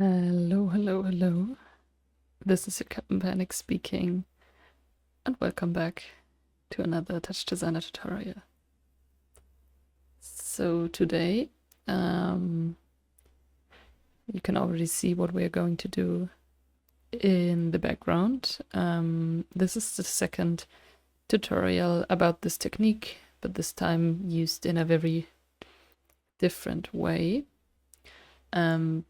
Hello, hello, hello. This is your Captain Panic speaking, and welcome back to another Touchdesigner tutorial. So today, you can already see what we're going to do in the background. This is the second tutorial about this technique, but this time used in a very different way.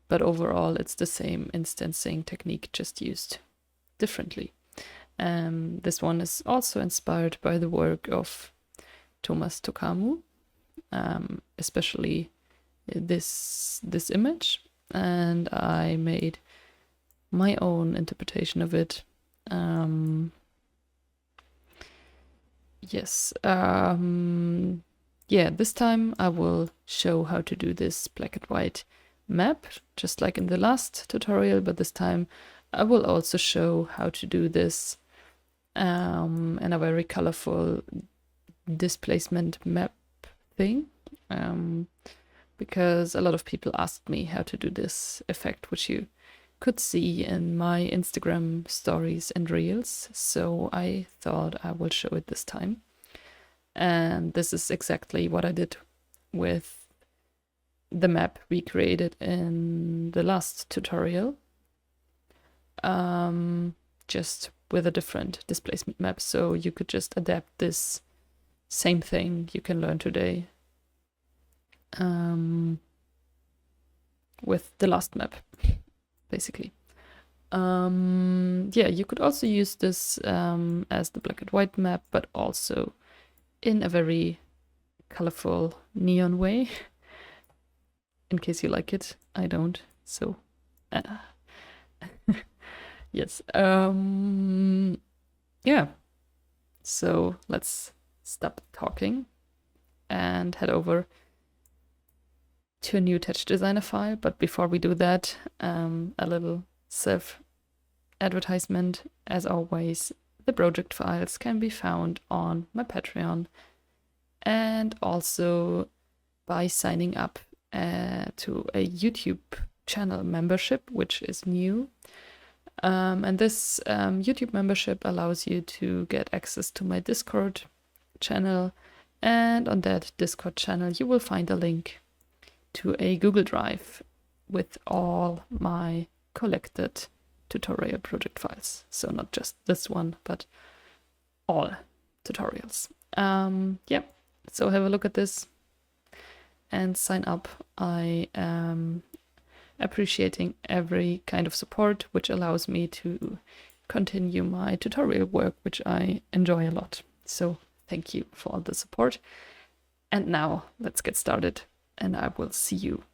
But overall, it's the same instancing technique, just used differently. This one is also inspired by the work of Thomas Tokamu, especially this image, and I made my own interpretation of it. Yeah, this time I will show how to do this black and white map, just like in the last tutorial, but this time I will also show how to do this in a very colorful displacement map thing, because a lot of people asked me how to do this effect, which you could see in my Instagram stories and reels, so I thought I will show it this time. And this is exactly what I did with the map we created in the last tutorial, just with a different displacement map. So you could just adapt this same thing you can learn today with the last map, basically. Yeah, you could also use this as the black and white map, but also in a very colorful neon way. In case you like it, I don't, so yes. Yeah, so let's stop talking and head over to a new Touchdesigner file. But before we do that, a little self-advertisement. As always, the project files can be found on my Patreon and also by signing up to a YouTube channel membership, which is new. And this YouTube membership allows you to get access to my Discord channel, and on that Discord channel you will find a link to a Google Drive with all my collected tutorial project files. So not just this one, but all tutorials. Yeah, so have a look at this and sign up. I am appreciating every kind of support, which allows me to continue my tutorial work, which I enjoy a lot. So thank you for all the support. And now let's get started, and I will see you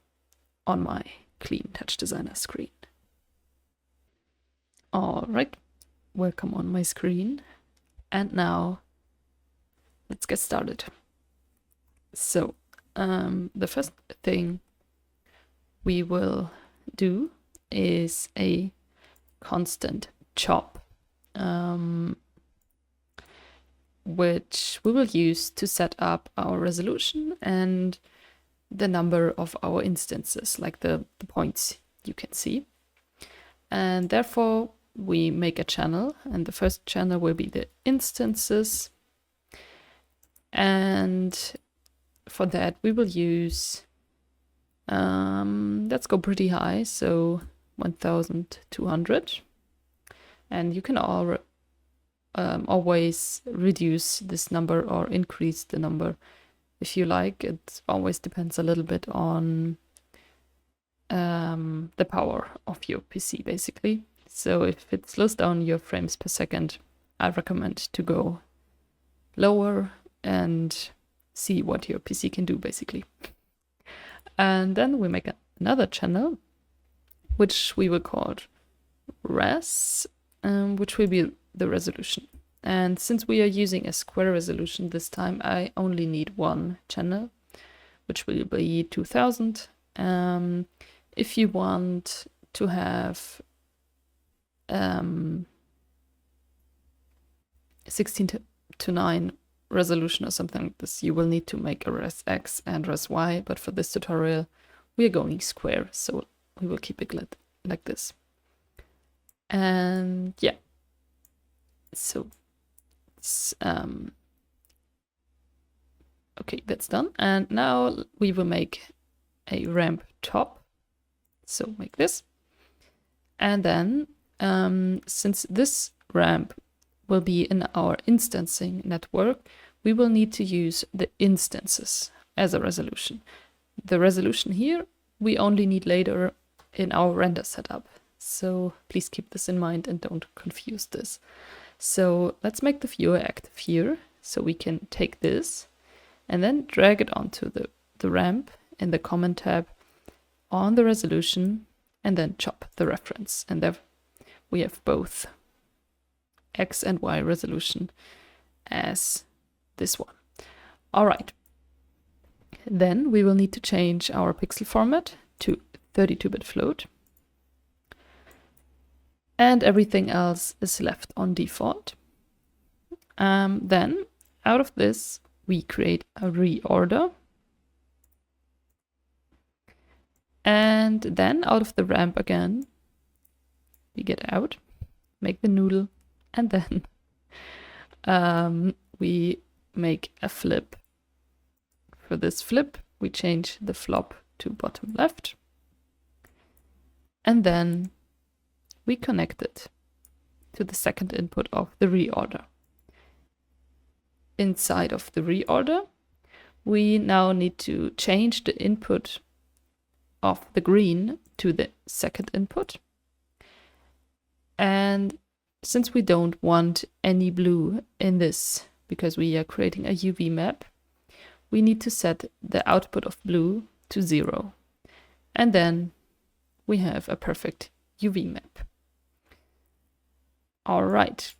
on my clean Touchdesigner screen. All right, welcome on my screen. And now let's get started. So the first thing we will do is a constant chop, which we will use to set up our resolution and the number of our instances, like the points you can see. And therefore we make a channel, and the first channel will be the instances. And for that we will use, let's go pretty high, so 1200. And you can always reduce this number or increase the number if you like. It always depends a little bit on the power of your PC, basically. So if it slows down your frames per second, I recommend to go lower and see what your PC can do, basically. And then we make another channel, which we will call RAAYS, which will be the resolution. And since we are using a square resolution this time, I only need one channel, which will be 2000. If you want to have 16:9 resolution or something like this, you will need to make a RAAYS X and RAAYS Y, but for this tutorial we are going square, so we will keep it like this. And yeah, so it's, okay, that's done. And now we will make a ramp top. So make this. And then since this ramp will be in our instancing network, we will need to use the instances as a resolution. The resolution here we only need later in our render setup. So please keep this in mind and don't confuse this. So let's make the viewer active here. So we can take this and then drag it onto the ramp in the comment tab on the resolution and then chop the reference. And there we have both X and Y resolution as this one. All right. Then we will need to change our pixel format to 32-bit float. And everything else is left on default. Then out of this, we create a reorder. And then out of the ramp again, we get out, make the noodle, and then we make a flip. For this flip, we change the flop to bottom left. And then we connect it to the second input of the reorder. Inside of the reorder, we now need to change the input of the green to the second input. And since we don't want any blue in this, because we are creating a UV map, we need to set the output of blue to 0. And then we have a perfect UV map. All right,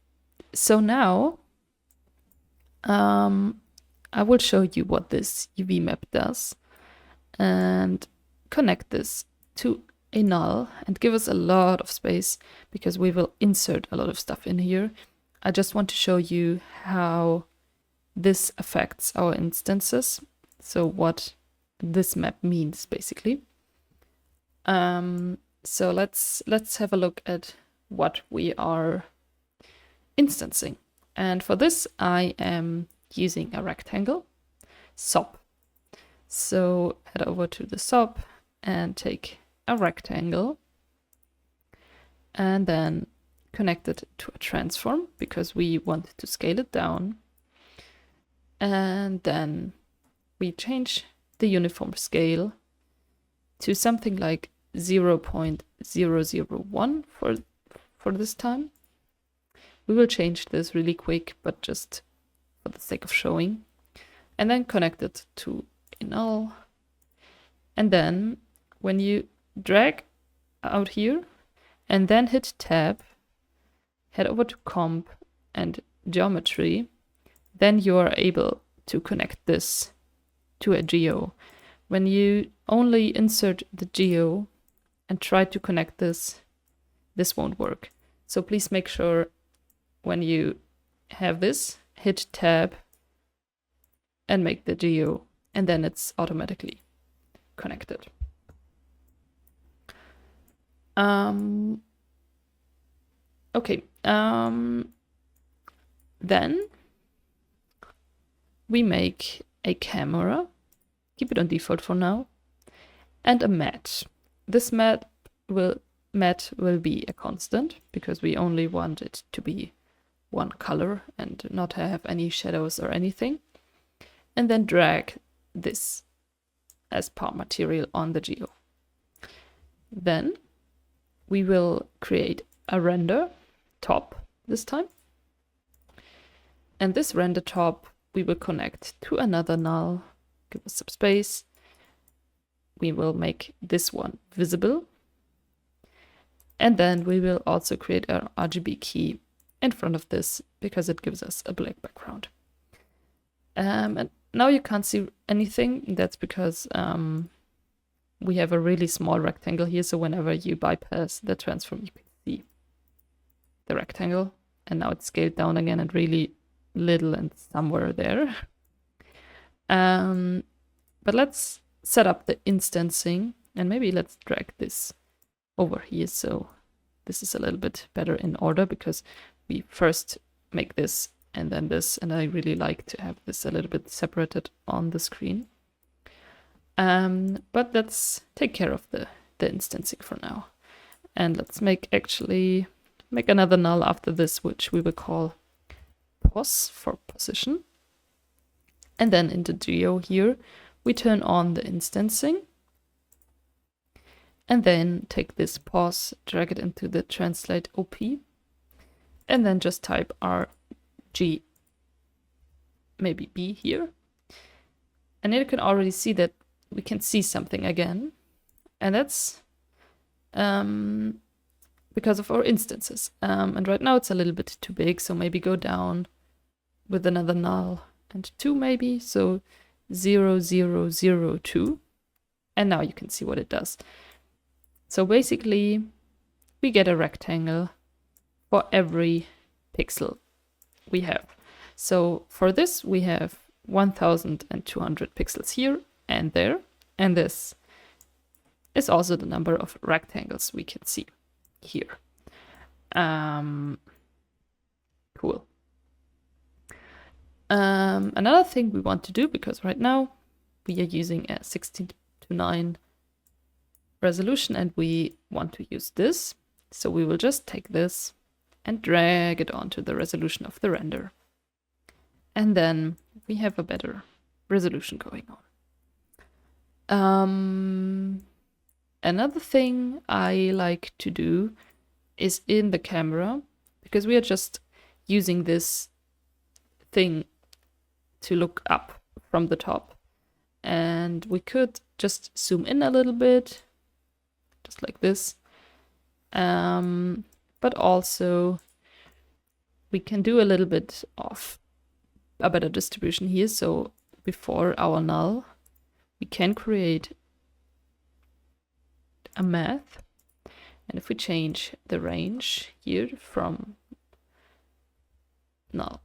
so now I will show you what this UV map does and connect this to a null and give us a lot of space because we will insert a lot of stuff in here. I just want to show you how this affects our instances. So what this map means basically. So let's have a look at what we are instancing. And for this, I am using a rectangle, SOP. So head over to the SOP and take a rectangle and then connect it to a transform because we want to scale it down. And then we change the uniform scale to something like 0.001 for this time. We will change this really quick, but just for the sake of showing. And then connect it to a null. And then when you drag out here and then hit tab, head over to comp and geometry, then you are able to connect this to a geo. When you only insert the geo and try to connect this, this won't work. So please make sure when you have this, hit tab and make the geo, and then it's automatically connected. Okay, then we make a camera, keep it on default for now, and a matte. This matte will be a constant because we only want it to be one color and not have any shadows or anything. And then drag this as part material on the geo. Then we will create a render top this time. And this render top we will connect to another null, give us some space. We will make this one visible. And then we will also create an RGB key in front of this because it gives us a black background. And now you can't see anything. That's because we have a really small rectangle here. So whenever you bypass the transform, you can see the rectangle. And now it's scaled down again and really little and somewhere there. But let's set up the instancing and maybe let's drag this over here. So this is a little bit better in order because we first make this and then this, and I really like to have this a little bit separated on the screen. But let's take care of the instancing for now. And let's make another null after this, which we will call pos for position. And then in the geo here, we turn on the instancing. And then take this pos, drag it into the translate OP, and then just type RG, maybe B here. And then you can already see that we can see something again. And that's because of our instances. And right now it's a little bit too big, so maybe go down with another null and 2 maybe, so 0, 0, 0, 2. And now you can see what it does. So basically, we get a rectangle for every pixel we have. So for this, we have 1200 pixels here and there. And this is also the number of rectangles we can see here. Cool. Another thing we want to do, because right now we are using a 16:9 resolution and we want to use this. So we will just take this and drag it onto the resolution of the render. And then we have a better resolution going on. Another thing I like to do is in the camera, because we are just using this thing to look up from the top. And we could just zoom in a little bit, just like this. But also we can do a little bit of a better distribution here. So before our null, we can create a math. And if we change the range here from null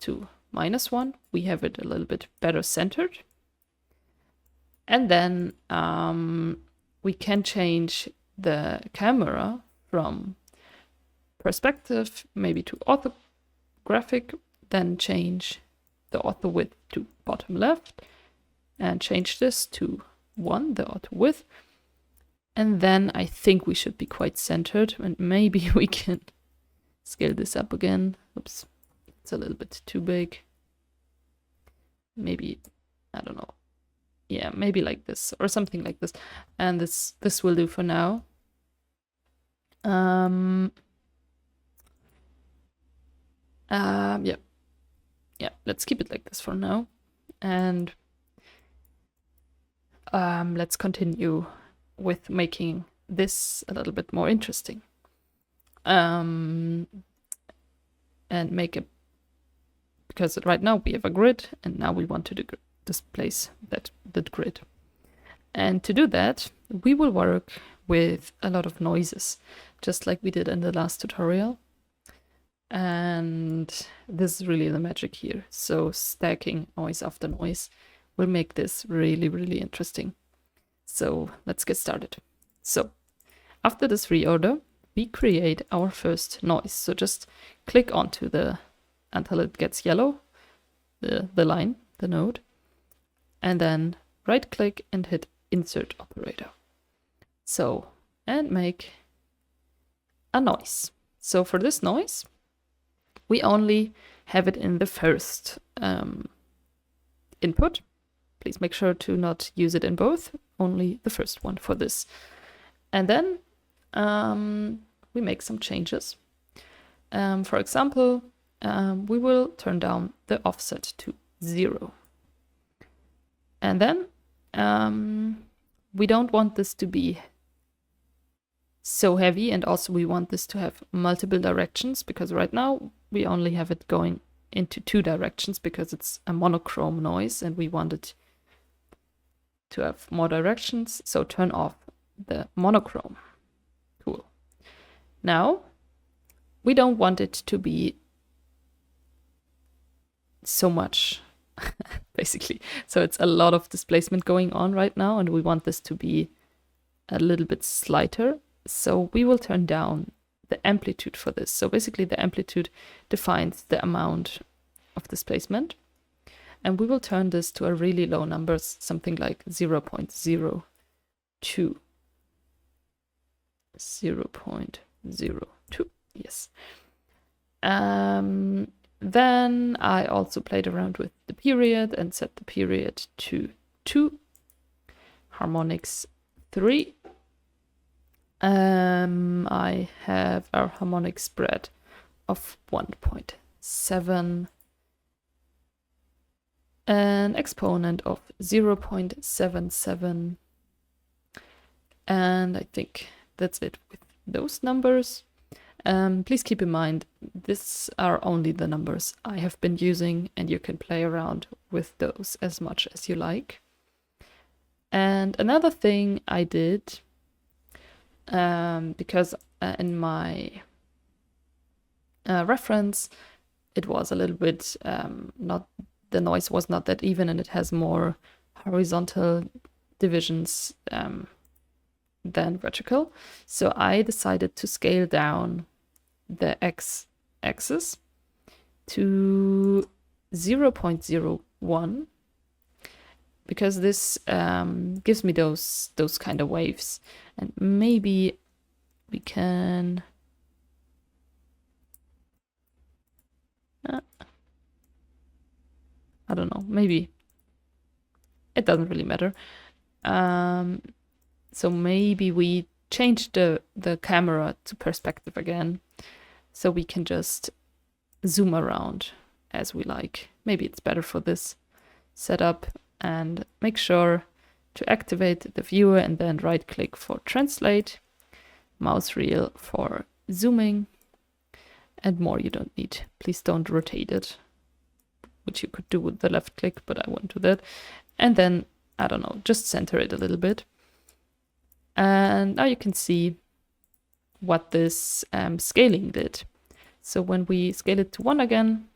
to -1, we have it a little bit better centered. And then we can change the camera from perspective maybe to orthographic, then change the ortho width to bottom left and change this to 1, the ortho width. And then I think we should be quite centered, and maybe we can scale this up again. Oops, it's a little bit too big. Maybe, I don't know. Yeah, maybe like this or something like this. And this will do for now. Yeah, let's keep it like this for now. And let's continue with making this a little bit more interesting. And make it, because right now we have a grid and now we want to displace that grid. And to do that, we will work with a lot of noises, just like we did in the last tutorial. And this is really the magic here. So stacking noise after noise will make this really, really interesting. So let's get started. So after this reorder, we create our first noise. So just click onto until it gets yellow, the line, the node, and then right click and hit insert operator. So, and make a noise. So for this noise, we only have it in the first input. Please make sure to not use it in both, only the first one for this. And then we make some changes. For example, we will turn down the offset to 0. And then we don't want this to be so heavy, and also we want this to have multiple directions, because right now we only have it going into 2 directions because it's a monochrome noise and we want it to have more directions. So turn off the monochrome. Cool. Now we don't want it to be so much basically. So it's a lot of displacement going on right now, and we want this to be a little bit slighter. So we will turn down the amplitude for this. So basically the amplitude defines the amount of displacement. And we will turn this to a really low number, something like 0.02. 0.02, yes. Then I also played around with the period and set the period to 2, harmonics 3. I have our harmonic spread of 1.7, an exponent of 0.77, and I think that's it with those numbers. Please keep in mind, these are only the numbers I have been using, and you can play around with those as much as you like. And another thing I did, because in my reference, it was a little bit, the noise was not that even, and it has more horizontal divisions than vertical. So I decided to scale down the x-axis to 0.01, because this gives me those kind of waves. And maybe we can I don't know, maybe it doesn't really matter. So maybe we change the camera to perspective again, so we can just zoom around as we like. Maybe it's better for this setup. And make sure to activate the viewer and then right click for translate, mouse wheel for zooming, and more you don't need. Please don't rotate it, which you could do with the left click, but I won't do that. And then, I don't know, just center it a little bit. And now you can see what this scaling did. So when we scale it to 1 again,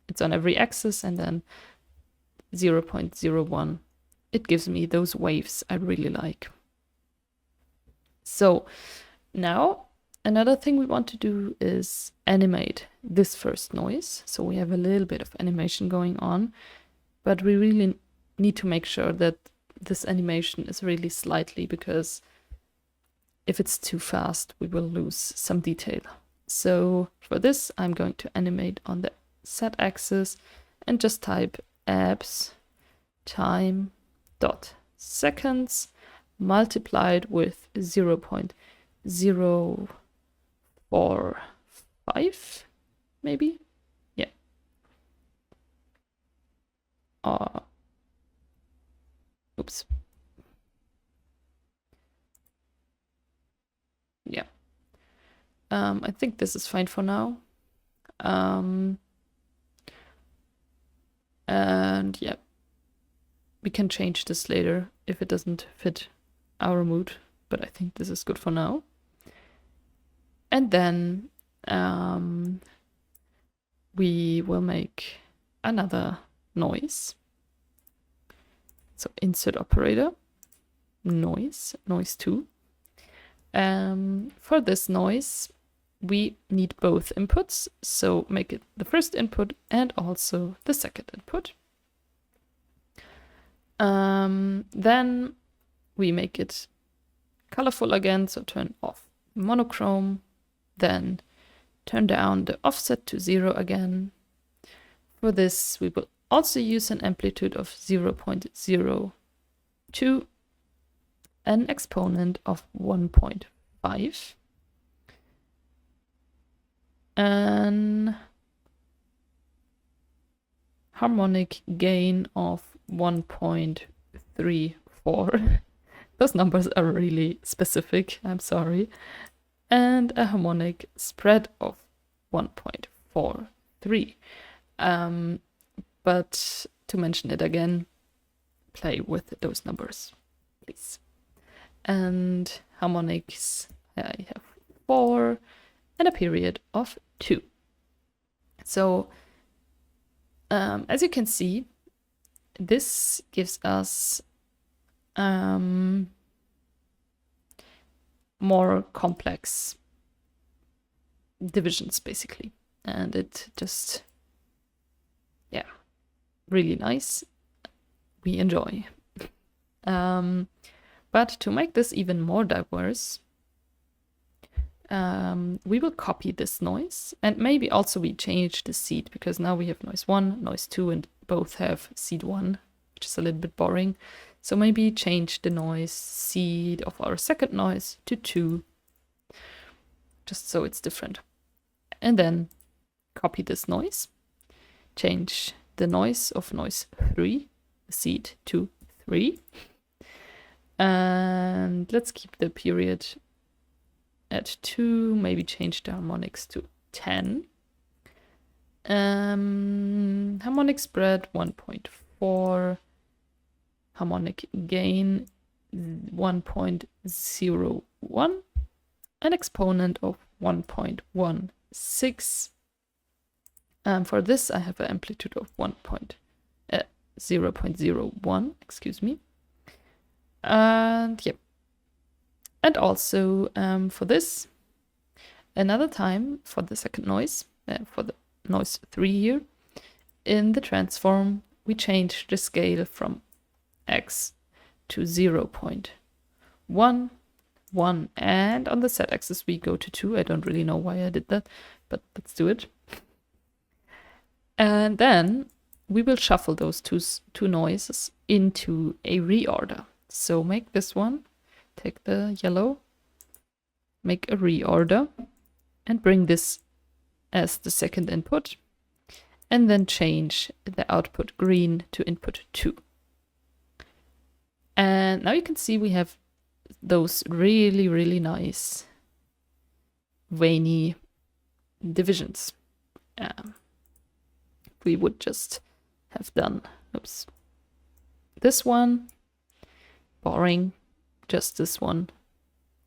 it's on every axis, and then 0.01, it gives me those waves I really like. So now another thing we want to do is animate this first noise. So we have a little bit of animation going on, but we really need to make sure that this animation is really slightly, because if it's too fast, we will lose some detail. So for this, I'm going to animate on the Z axis and just type abs time dot seconds multiplied with 0.045, maybe, yeah. Oops. Yeah. I think this is fine for now. And yeah, we can change this later if it doesn't fit our mood, but I think this is good for now. And then we will make another noise. So insert operator, noise 2. For this noise, we need both inputs, so make it the first input and also the second input. Then we make it colorful again, so turn off monochrome, then turn down the offset to 0 again. For this, we will also use an amplitude of 0.02, an exponent of 1.5, an harmonic gain of 1.34. Those numbers are really specific, I'm sorry. And a harmonic spread of 1.43. But to mention it again, play with those numbers, please. And harmonics, I have 4 and a period of 2. So as you can see, this gives us more complex divisions basically. And it just, yeah, really nice. We enjoy. But to make this even more diverse, we will copy this noise, and maybe also we change the seed, because now we have noise 1, noise 2, and both have seed 1, which is a little bit boring. So maybe change the noise seed of our second noise to 2, just so it's different. And then copy this noise, change the noise of noise 3, the seed, to 3. And let's keep the period at 2, maybe change the harmonics to 10. Harmonic spread 1.4, harmonic gain 1.01, an exponent of 1.16. For this I have an amplitude of 0.01, excuse me. And yeah. And also for this, another time for the second noise, for the noise 3 here, in the transform, we change the scale from x to 0.1, 1, and on the z-axis we go to 2. I don't really know why I did that, but let's do it. And then we will shuffle those two noises into a reorder. So make this one, take the yellow, make a reorder, and bring this as the second input, and then change the output green to input 2. And now you can see we have those really, really nice veiny divisions. We would just have done, oops, this one, boring, just this one,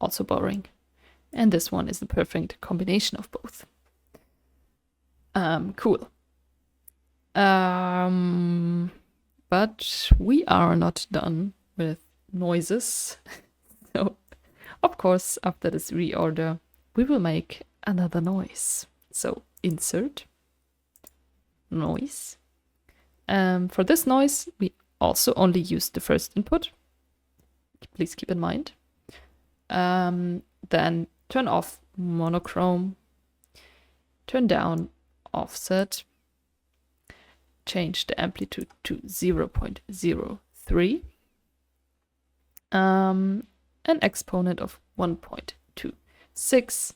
also boring, and this one is the perfect combination of both. Cool. But we are not done with noises. So, of course, after this reorder, we will make another noise. So, insert, noise. For this noise, we also only use the first input. Please keep in mind. Then turn off monochrome, turn down offset, change the amplitude to 0.03, an exponent of 1.26,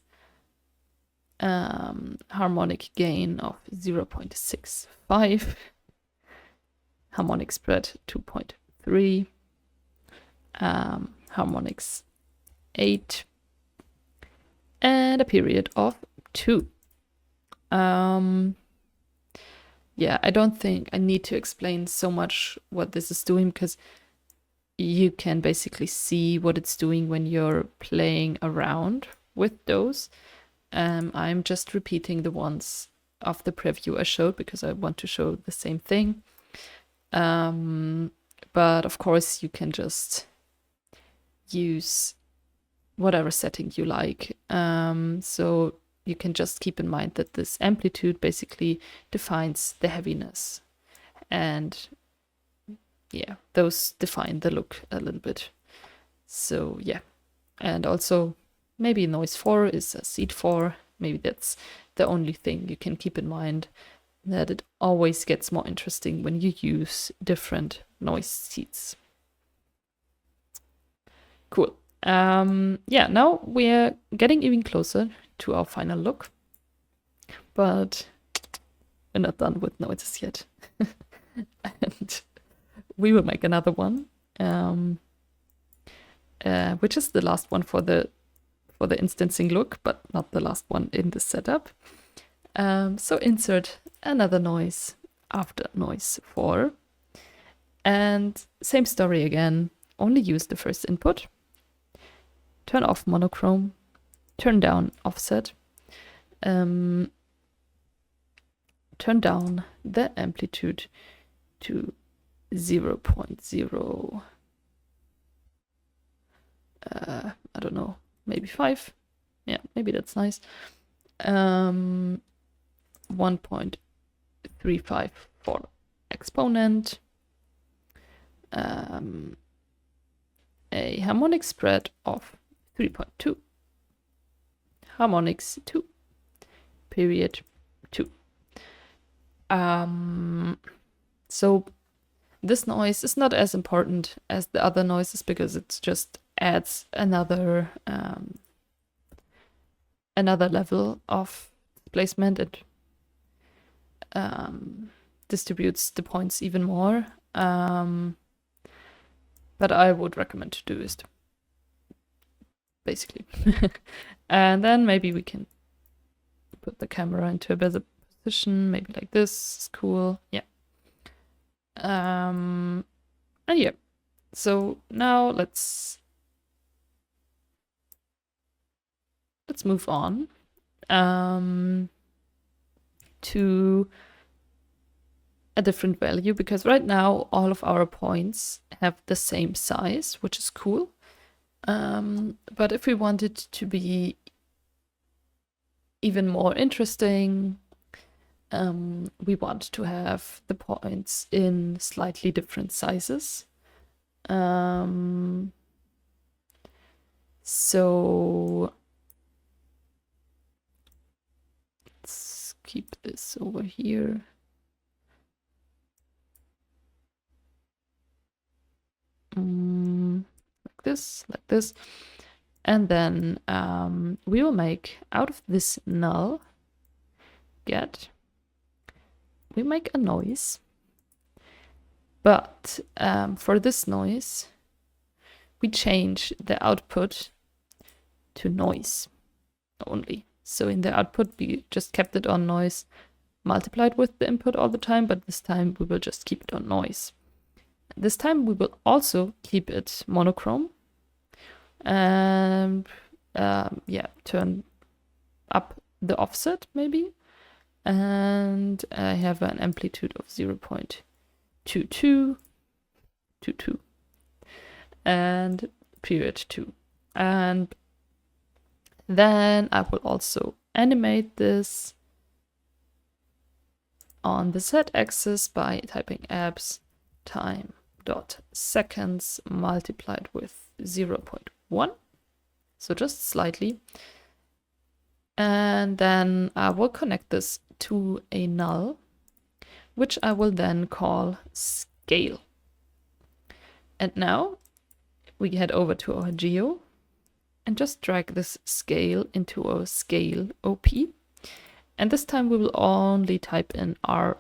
harmonic gain of 0.65, harmonic spread 2.3, harmonics 8, and a period of 2. Yeah, I don't think I need to explain so much what this is doing, because you can basically see what it's doing when you're playing around with those. I'm just repeating the ones of the preview I showed because I want to show the same thing. But of course you can just use whatever setting you like. So you can just keep in mind that this amplitude basically defines the heaviness, and yeah, those define the look a little bit. So yeah, and also maybe noise 4 is a seed 4. Maybe that's the only thing you can keep in mind, that it always gets more interesting when you use different noise seeds. Cool. Yeah, now we're getting even closer to our final look, but we're not done with noises yet. And we will make another one, which is the last one for the instancing look, but not the last one in the setup. So insert another noise after noise 4, and same story again, only use the first input, turn off monochrome, turn down offset, turn down the amplitude to 0.0, I don't know, maybe 5. Yeah, maybe that's nice. 1.35 for exponent. A harmonic spread of 3.2. Harmonics 2. Period 2. So this noise is not as important as the other noises because it just adds another level of displacement. It distributes the points even more. But I would recommend to do it, basically. And then maybe we can put the camera into a better position, maybe like this. Is cool. Yeah. And yeah. So now let's move on to a different value, because right now all of our points have the same size, which is cool. But if we want it to be even more interesting, we want to have the points in slightly different sizes. So let's keep this over here. Like this. And then we will make out of this null we make a noise. But for this noise, we change the output to noise only. So in the output, we just kept it on noise multiplied with the input all the time, but this time we will just keep it on noise. This time we will also keep it monochrome and turn up the offset maybe, and I have an amplitude of 0.22 and period 2. And then I will also animate this on the z-axis by typing abs time dot seconds multiplied with 0.1, so just slightly. And then I will connect this to a null, which I will then call scale. And now we head over to our geo and just drag this scale into our scale OP. And this time we will only type in R,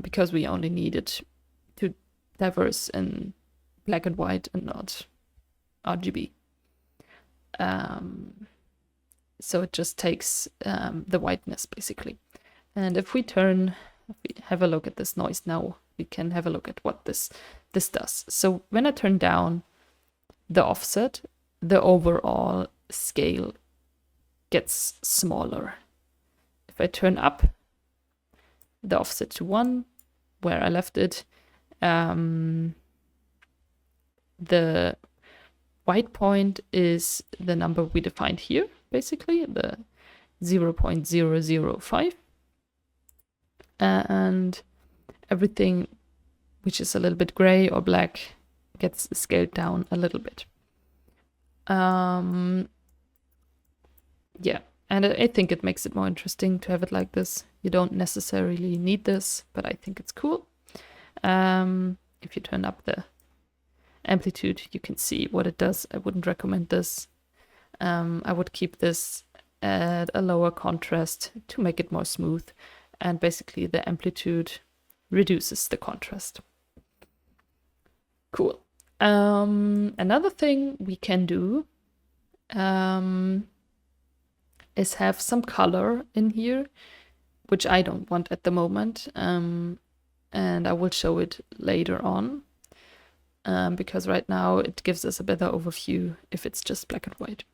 because we only need it to diverse in black and white and not RGB. So it just takes the whiteness basically. And if we have a look at this noise now, we can have a look at what this does. So when I turn down the offset, the overall scale gets smaller. If I turn up the offset to 1, where I left it, the white point is the number we defined here, basically, the 0.005. And everything which is a little bit gray or black gets scaled down a little bit. Yeah, and I think it makes it more interesting to have it like this. You don't necessarily need this, but I think it's cool. If you turn up the amplitude, you can see what it does. I wouldn't recommend this. I would keep this at a lower contrast to make it more smooth. And basically the amplitude reduces the contrast. Cool. Another thing we can do is have some color in here, which I don't want at the moment. And I will show it later on. Because right now it gives us a better overview if it's just black and white.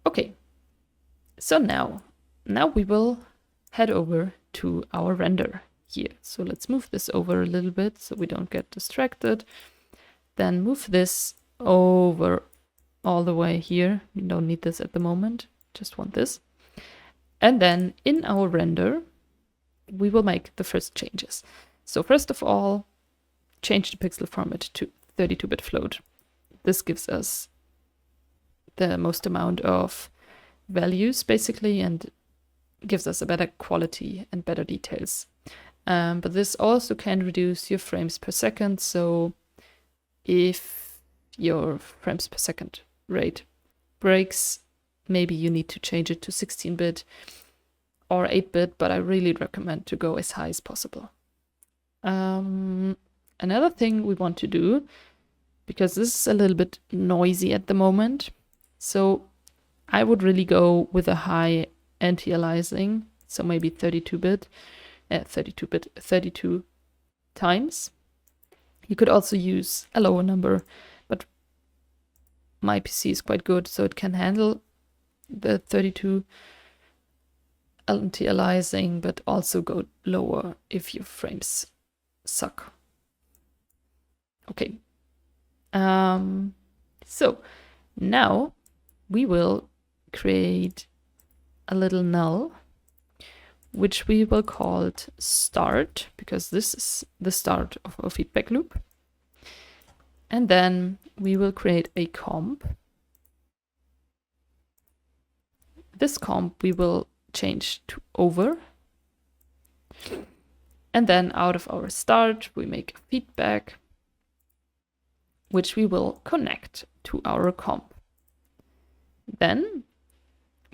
Okay, so now we will head over to our render here. So let's move this over a little bit so we don't get distracted. Then move this over all the way here. You don't need this at the moment, just want this. And then in our render, we will make the first changes. So first of all, change the pixel format to 32-bit float. This gives us the most amount of values basically and gives us a better quality and better details. But this also can reduce your frames per second. So if your frames per second rate breaks, maybe you need to change it to 16-bit or 8-bit, but I really recommend to go as high as possible. Another thing we want to do, because this is a little bit noisy at the moment, so I would really go with a high anti-aliasing, so maybe 32 times. You could also use a lower number, but my PC is quite good, so it can handle the 32 anti-aliasing, but also go lower if your frames suck. Okay. So now we will create a little null, which we will call start, because this is the start of our feedback loop. And then we will create a comp. This comp we will change to over. And then out of our start, we make a feedback, which we will connect to our comp. Then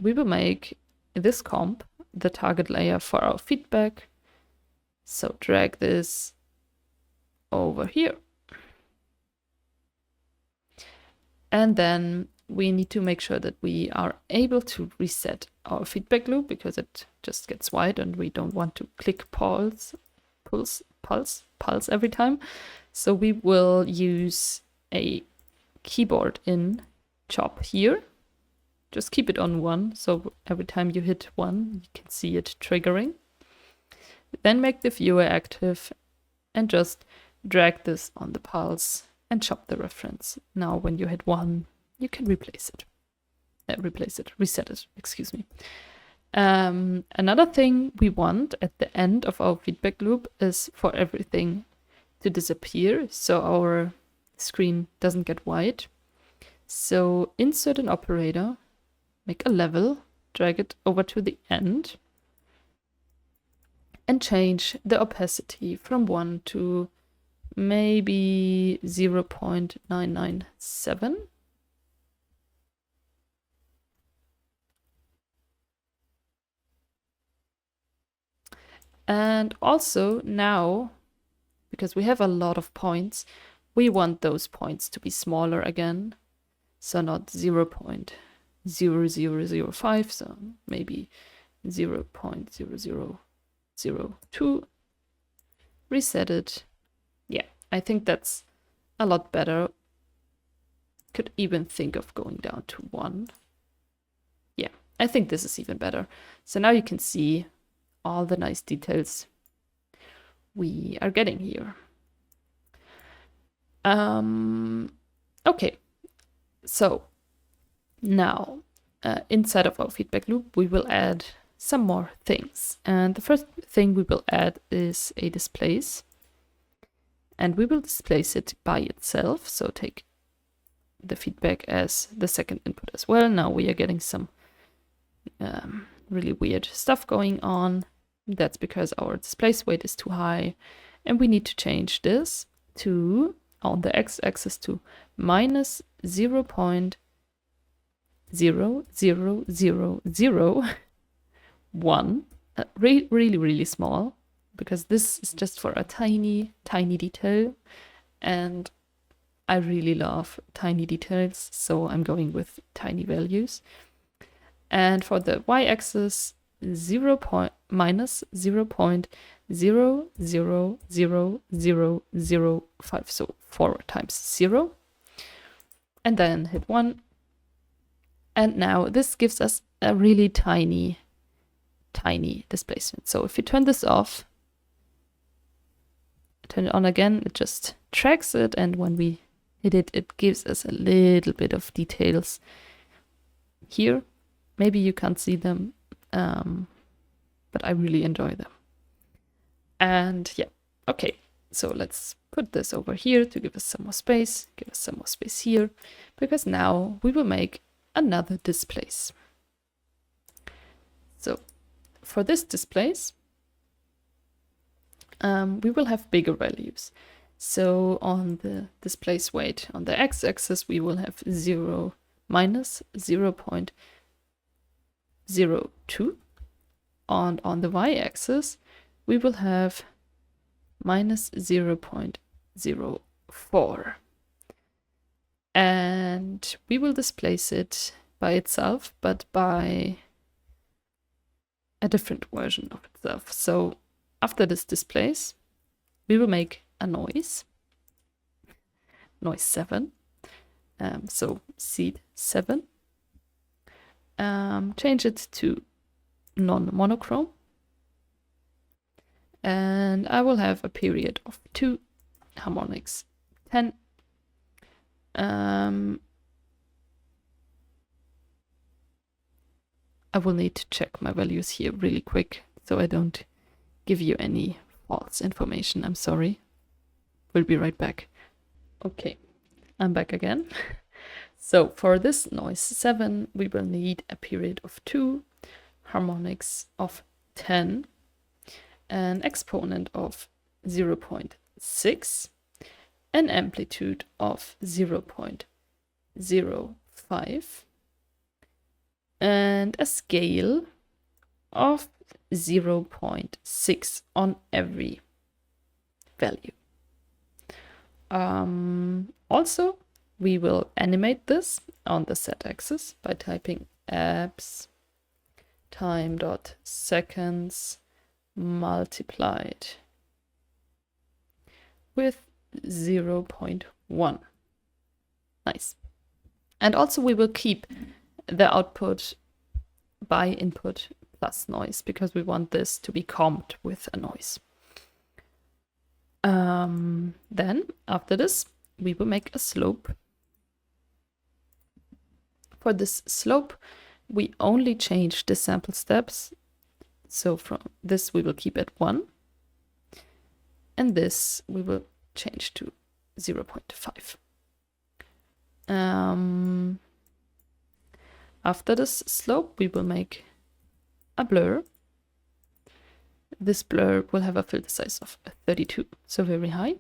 we will make this comp the target layer for our feedback. So drag this over here. And then we need to make sure that we are able to reset our feedback loop, because it just gets wide and we don't want to click pulse every time. So we will use a keyboard in chop here. Just keep it on 1, so every time you hit 1, you can see it triggering. Then make the viewer active and just drag this on the pulse and chop the reference. Now when you hit 1, you can reset it, excuse me. Another thing we want at the end of our feedback loop is for everything to disappear, so our screen doesn't get white. So insert an operator, make a level, drag it over to the end, and change the opacity from 1 to maybe 0.997. And also now, because we have a lot of points, we want those points to be smaller again. So not 0.0005, so maybe 0.0002. Reset it. Yeah, I think that's a lot better. Could even think of going down to 1. Yeah, I think this is even better. So now you can see all the nice details we are getting here. Okay, so now inside of our feedback loop, we will add some more things. And the first thing we will add is a displace. And we will displace it by itself. So take the feedback as the second input as well. Now we are getting some really weird stuff going on. That's because our displace weight is too high. And we need to change this to, on the x-axis, to minus 0.00001. Really small, because this is just for a tiny detail. And I really love tiny details, so I'm going with tiny values. And for the y-axis, minus 0.000005, so 4 times 0. And then hit 1. And now this gives us a really tiny displacement. So if you turn this off, turn it on again, it just tracks it, and when we It gives us a little bit of details here. Maybe you can't see them, but I really enjoy them. And yeah, okay, so let's put this over here to give us some more space, give us some more space here, because now we will make another displace. So for this displace, we will have bigger values. So on the displace weight on the x-axis, we will have 0 minus 0.02. And on the y-axis, we will have minus 0.04. And we will displace it by itself, but by a different version of itself. So after this displace, we will make a noise 7. So seed 7. Change it to non-monochrome. And I will have a period of 2 harmonics 10. I will need to check my values here really quick so I don't give you any false information. I'm sorry. We'll be right back. Okay, I'm back again. So for this noise 7, we will need a period of 2, harmonics of 10, an exponent of 0.6, an amplitude of 0.05, and a scale of 0.6 on every value. Also, we will animate this on the z-axis by typing abs time.seconds multiplied with 0.1. Nice. And also we will keep the output by input plus noise because we want this to be comped with a noise. Then after this, we will make a slope. For this slope, we only change the sample steps. So from this, we will keep at 1. And this we will change to 0.5. After this slope, we will make a blur. This blur will have a filter size of 32, so very high.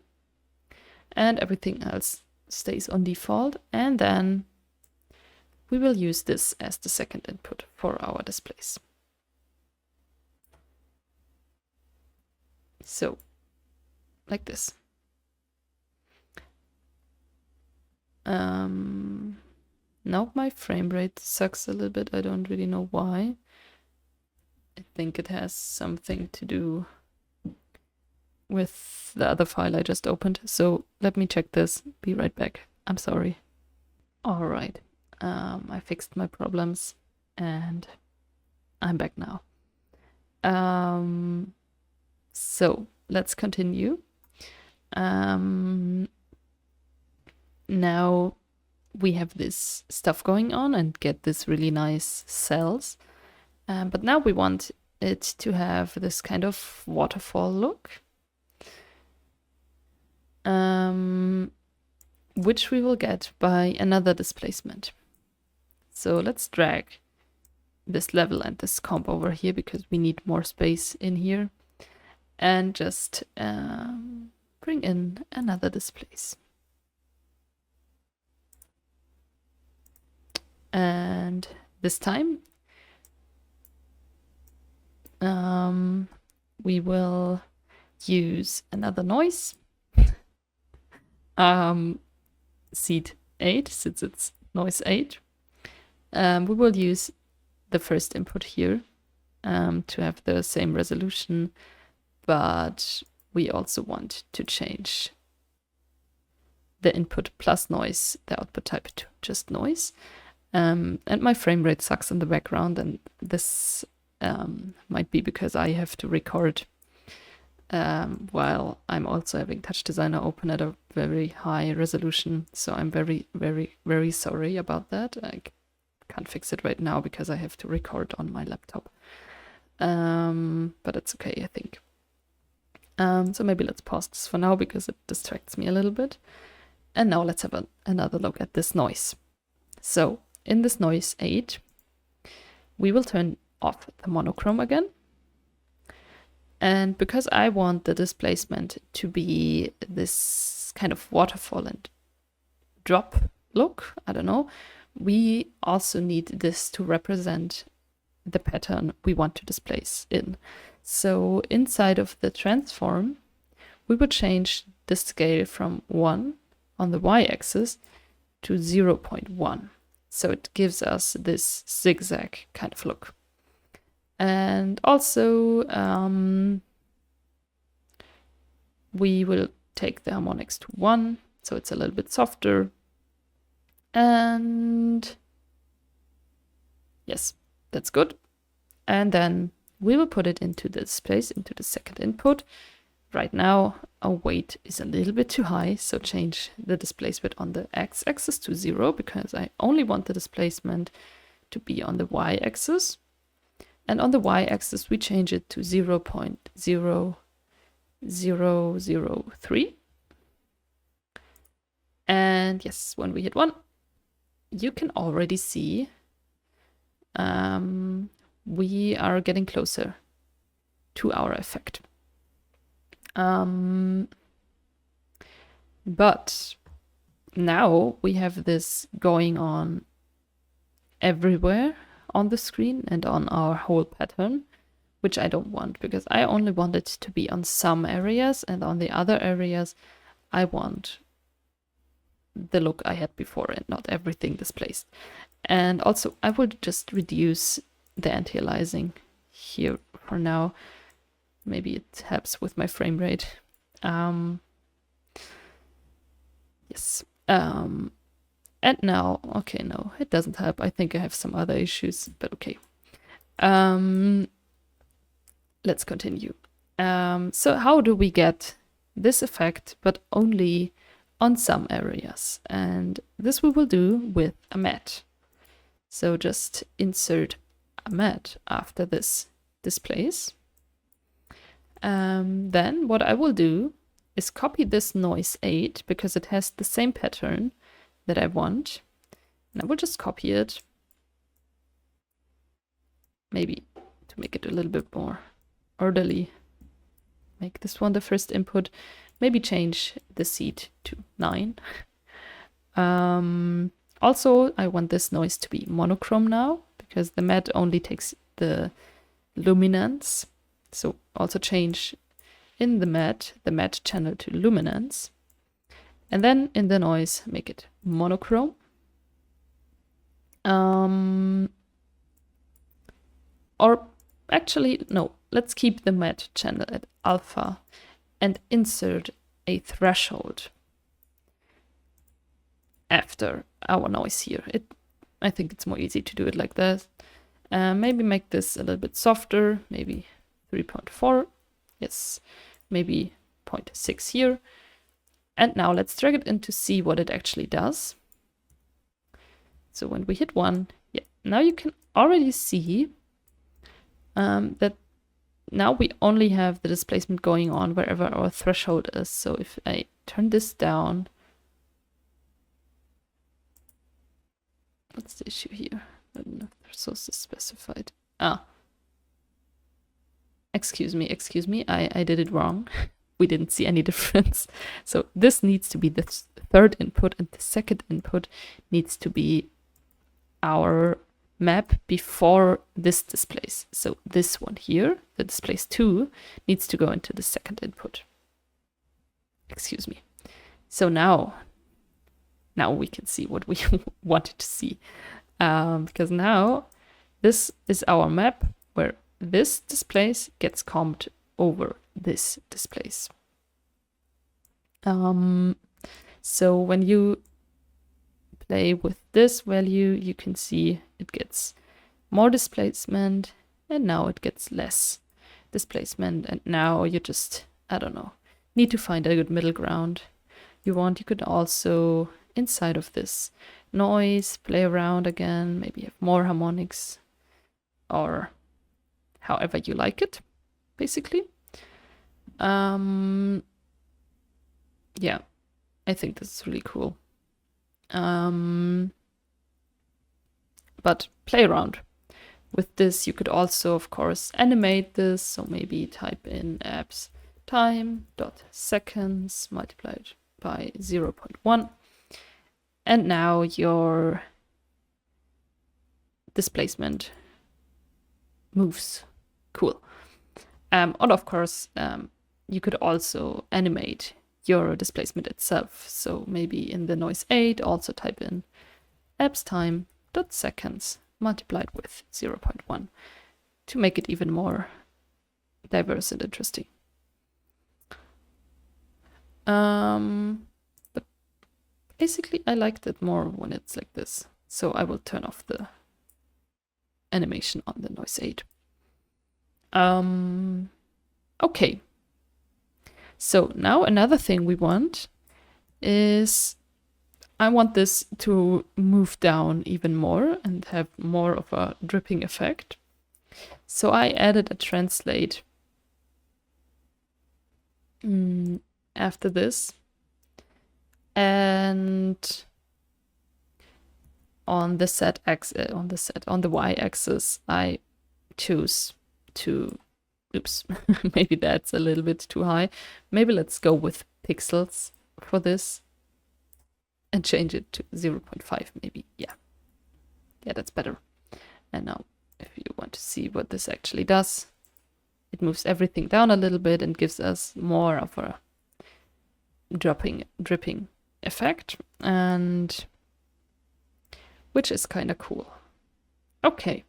And everything else stays on default. And then we will use this as the second input for our displays. So, like this. Now my frame rate sucks a little bit. I don't really know why. I think it has something to do with the other file I just opened. So let me check this. Be right back. I'm sorry. All right. I fixed my problems and I'm back now. So let's continue. Now we have this stuff going on and get this really nice cells. But now we want it to have this kind of waterfall look, which we will get by another displacement. So let's drag this level and this comp over here because we need more space in here, and just bring in another displace. And this time we will use another noise, seed 8, since it's noise 8. We will use the first input here to have the same resolution, but we also want to change the input plus noise, the output type, to just noise. And my frame rate sucks in the background, and this might be because I have to record while I'm also having Touchdesigner open at a very high resolution. So I'm very, very, very sorry about that. I can't fix it right now because I have to record on my laptop. But it's okay, I think. So maybe let's pause this for now because it distracts me a little bit. And now let's have another look at this noise. So in this noise 8, we will turn off the monochrome again. And because I want the displacement to be this kind of waterfall and drop look, I don't know, we also need this to represent the pattern we want to displace in. So inside of the transform, we would change the scale from 1 on the y-axis to 0.1. So it gives us this zigzag kind of look. And also, we will take the harmonics to 1, so it's a little bit softer. And yes, that's good. And then we will put it into this place, into the second input. Right now, our weight is a little bit too high, so change the displacement on the x-axis to 0, because I only want the displacement to be on the y-axis. And on the y-axis, we change it to 0.0003. And yes, when we hit 1, you can already see we are getting closer to our effect. But now we have this going on everywhere on the screen and on our whole pattern, which I don't want, because I only want it to be on some areas, and on the other areas I want the look I had before and not everything displaced. And also I will just reduce the anti-aliasing here for now. Maybe it helps with my frame rate. Yes. And now, okay, no, it doesn't help. I think I have some other issues, but okay. Let's continue. So how do we get this effect, but only on some areas? And this we will do with a matte. So just insert a matte after this displace. Then what I will do is copy this noise 8 because it has the same pattern that I want. And I will just copy it. Maybe to make it a little bit more orderly. Make this one the first input. Maybe change the seed to 9. Also, I want this noise to be monochrome now, because the matte only takes the luminance. So also change in the matte channel to luminance. And then in the noise, make it monochrome. Or actually, no, let's keep the matte channel at alpha and insert a threshold after our noise here. I think it's more easy to do it like that. Maybe make this a little bit softer, maybe 3.4. Yes, maybe 0.6 here. And now let's drag it in to see what it actually does. So when we hit 1, yeah, now you can already see that now we only have the displacement going on wherever our threshold is. So if I turn this down, what's the issue here? I don't know if the source is specified. Excuse me, I did it wrong. We didn't see any difference. So this needs to be the third input, and the second input needs to be our map before this displace. So this one here, the displace 2, needs to go into the second input. Excuse me. So now we can see what we wanted to see. Because now this is our map where this displace gets comped over this displace. So when you play with this value, you can see it gets more displacement, and now it gets less displacement, and now you just I don't know, need to find a good middle ground you could also, inside of this noise, play around again, maybe have more harmonics, or however you like it, basically. Yeah, I think this is really cool. But play around. With this, you could also, of course, animate this. So maybe type in apps time dot seconds multiplied by 0.1. And now your displacement moves. Cool. And of course, you could also animate your displacement itself. So maybe in the noise 8, also type in apps time dot seconds multiplied with 0.1 to make it even more diverse and interesting. But basically I liked it more when it's like this. So I will turn off the animation on the noise 8. Okay. So now another thing we want is I want this to move down even more and have more of a dripping effect. So I added a translate after this. And on the y-axis, I choose to, oops, maybe that's a little bit too high. Maybe let's go with pixels for this. And change it to 0.5 maybe. Yeah, that's better. And now if you want to see what this actually does, it moves everything down a little bit and gives us more of a dripping effect, and which is kind of cool. Okay,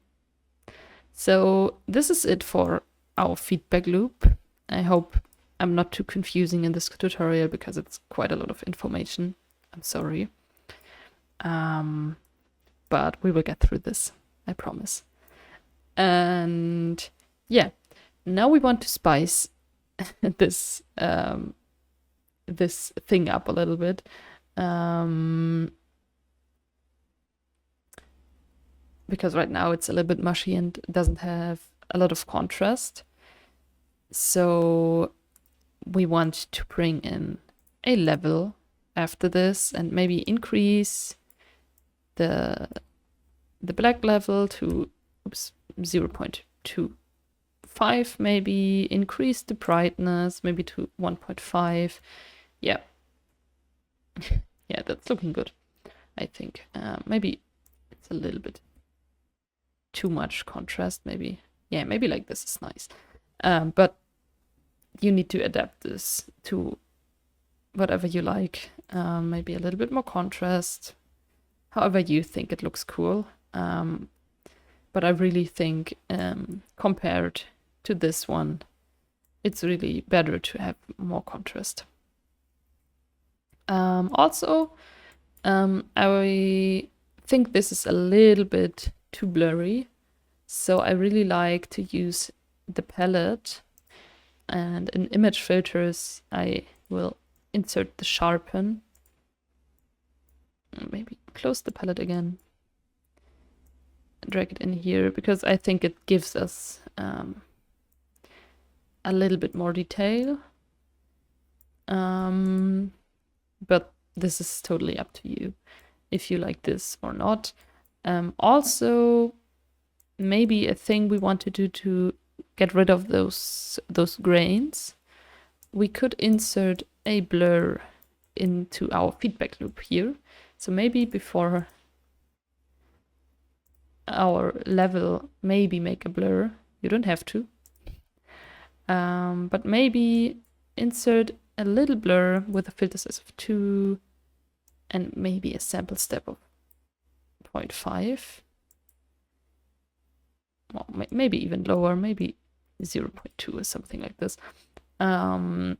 so this is it for our feedback loop. I hope I'm not too confusing in this tutorial because it's quite a lot of information. I'm sorry. But we will get through this, I promise. And yeah, now we want to spice this this thing up a little bit. Because right now it's a little bit mushy and doesn't have a lot of contrast. So we want to bring in a level after this and maybe increase the black level to 0.25, maybe increase the brightness maybe to 1.5. Yeah. Yeah, that's looking good, I think. Maybe it's a little bit too much contrast, maybe. Yeah, maybe like this is nice. But you need to adapt this to whatever you like. Maybe a little bit more contrast, however you think it looks cool. But I really think compared to this one, it's really better to have more contrast. Also, I think this is a little bit too blurry. So I really like to use the palette, and in image filters, I will insert the sharpen. Maybe close the palette again. Drag it in here because I think it gives us a little bit more detail. But this is totally up to you if you like this or not. Also, maybe a thing we want to do to get rid of those grains, we could insert a blur into our feedback loop here. So maybe before our level, maybe make a blur. You don't have to. But maybe insert a little blur with a filter size of 2 and maybe a sample step of 0.5. Well, maybe even lower, maybe 0.2 or something like this. Because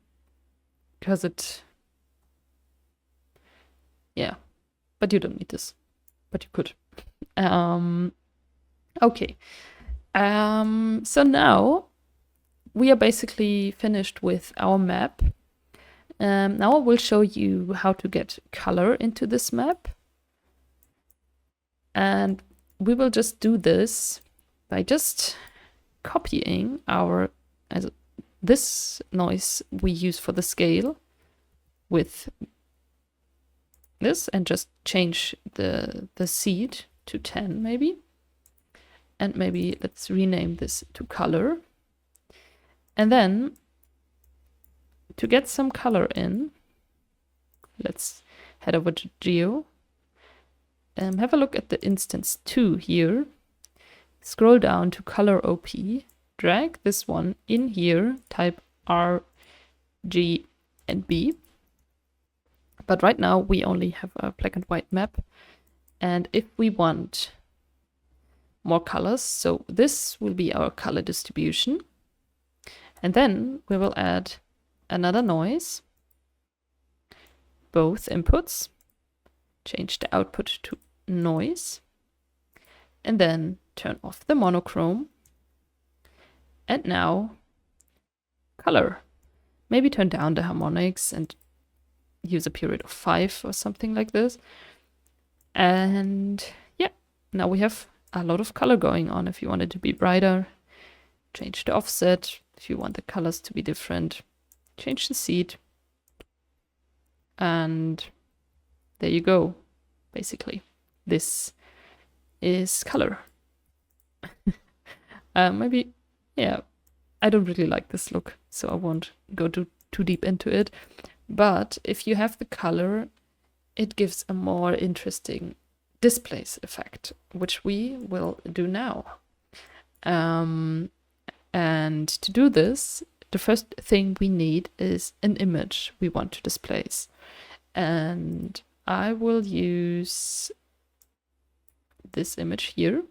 yeah, but you don't need this, but you could. Okay. So now we are basically finished with our map. Now I will show you how to get color into this map. And we will just do this by just copying this noise we use for the scale with this, and just change the seed to 10 maybe. And maybe let's rename this to color. And then to get some color in, let's head over to Geo. Have a look at the instance 2 here. Scroll down to color OP. Drag this one in here. Type R, G, and B. But right now we only have a black and white map. And if we want more colors, so this will be our color distribution. And then we will add another noise, both inputs, change the output to noise, and then turn off the monochrome. And now color. Maybe turn down the harmonics and use a period of 5 or something like this. And yeah, now we have a lot of color going on. If you want it to be brighter, change the offset. If you want the colors to be different, change the seed. And there you go. Basically, this is color. Maybe, yeah, I don't really like this look, so I won't go too deep into it. But if you have the color, it gives a more interesting displace effect, which we will do now. And to do this, the first thing we need is an image we want to displace. And I will use this image here.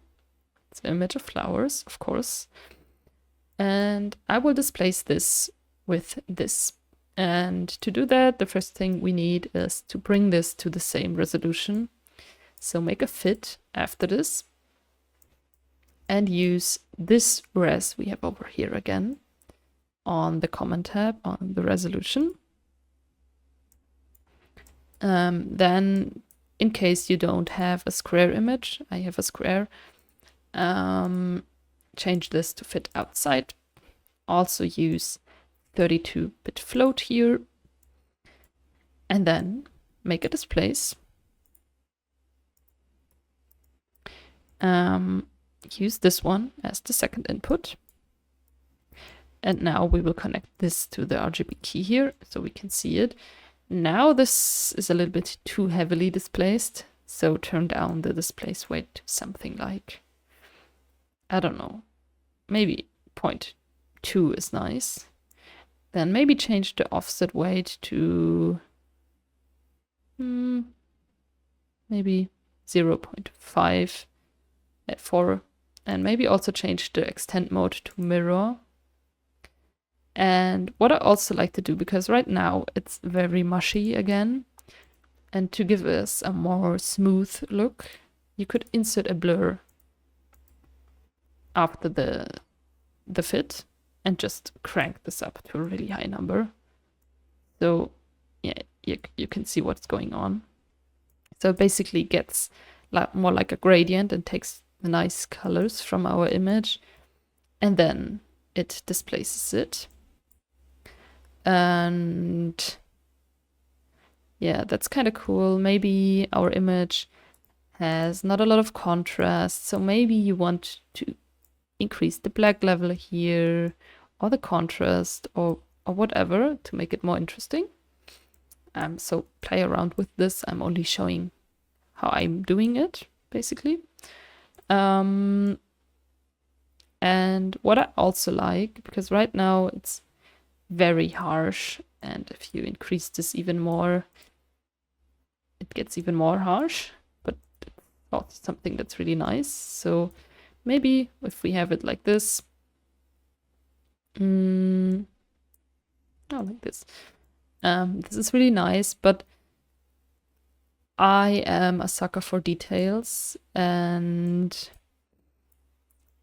It's an image of flowers, of course. And I will displace this with this. And to do that, the first thing we need is to bring this to the same resolution. So make a fit after this and use this res we have over here again on the command tab on the resolution. Then in case you don't have a square image, I have a square, change this to fit outside. Also use 32-bit float here, and then make a displace. Use this one as the second input. And now we will connect this to the RGB key here so we can see it. Now this is a little bit too heavily displaced, so turn down the displace weight to something like, I don't know, maybe 0.2 is nice. Then maybe change the offset weight to maybe 0.5 at 4. And maybe also change the extend mode to mirror. And what I also like to do, because right now it's very mushy again, and to give us a more smooth look, you could insert a blur after the fit and just crank this up to a really high number. So yeah, you can see what's going on. So it basically gets more like a gradient and takes the nice colors from our image, and then it displaces it. And yeah, that's kind of cool. Maybe our image has not a lot of contrast, so maybe you want to increase the black level here, or the contrast, or whatever, to make it more interesting. So play around with this. I'm only showing how I'm doing it, basically. And what I also like, because right now it's very harsh, and if you increase this even more, it gets even more harsh, but it's also something that's really nice. So maybe if we have it like this, like this. This is really nice, but I am a sucker for details, and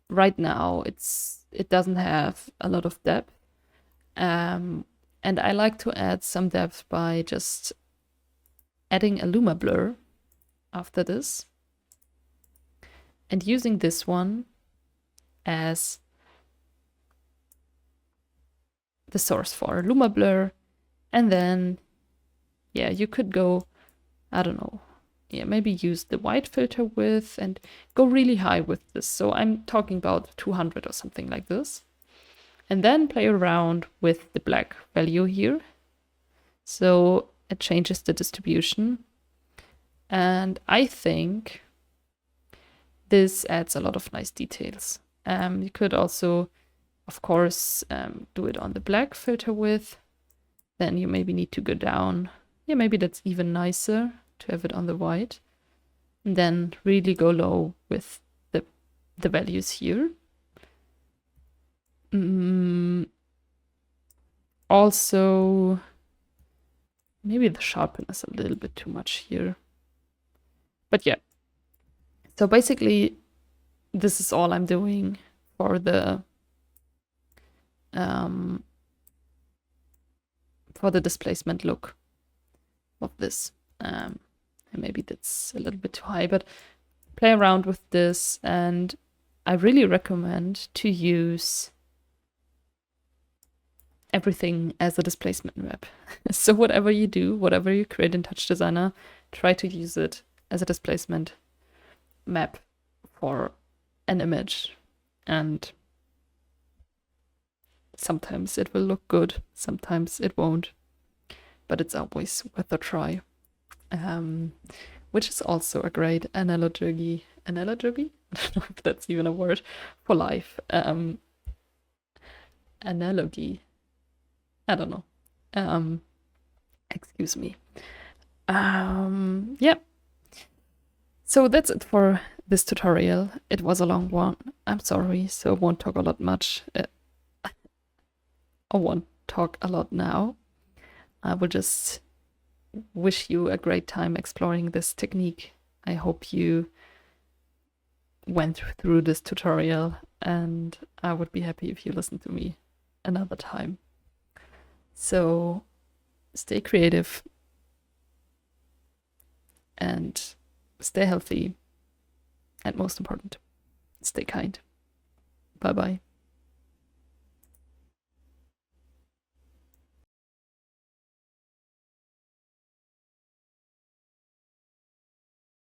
right now it doesn't have a lot of depth. And I like to add some depth by just adding a luma blur after this and using this one as the source for luma blur. And then, yeah, you could go, I don't know, yeah, maybe use the white filter width and go really high with this. So I'm talking about 200 or something like this. And then play around with the black value here. So it changes the distribution. And I think this adds a lot of nice details. You could also, of course, do it on the black filter width. Then you maybe need to go down. Yeah, maybe that's even nicer to have it on the white. And then really go low with the values here. Also, maybe the sharpness a little bit too much here. But yeah. So basically, this is all I'm doing for the displacement look of this. And maybe that's a little bit too high, but play around with this, and I really recommend to use everything as a displacement map. So whatever you do, whatever you create in Touchdesigner, try to use it as a displacement map for an image. And sometimes it will look good, sometimes it won't, but it's always worth a try. Which is also a great analogy? I don't know if that's even a word for life. Analogy. I don't know. Excuse me. Yeah. So that's it for this tutorial. It was a long one. I'm sorry, so I won't talk a lot much. I won't talk a lot now. I will just wish you a great time exploring this technique. I hope you went through this tutorial, and I would be happy if you listen to me another time. So stay creative and stay healthy, and most important, stay kind. Bye bye.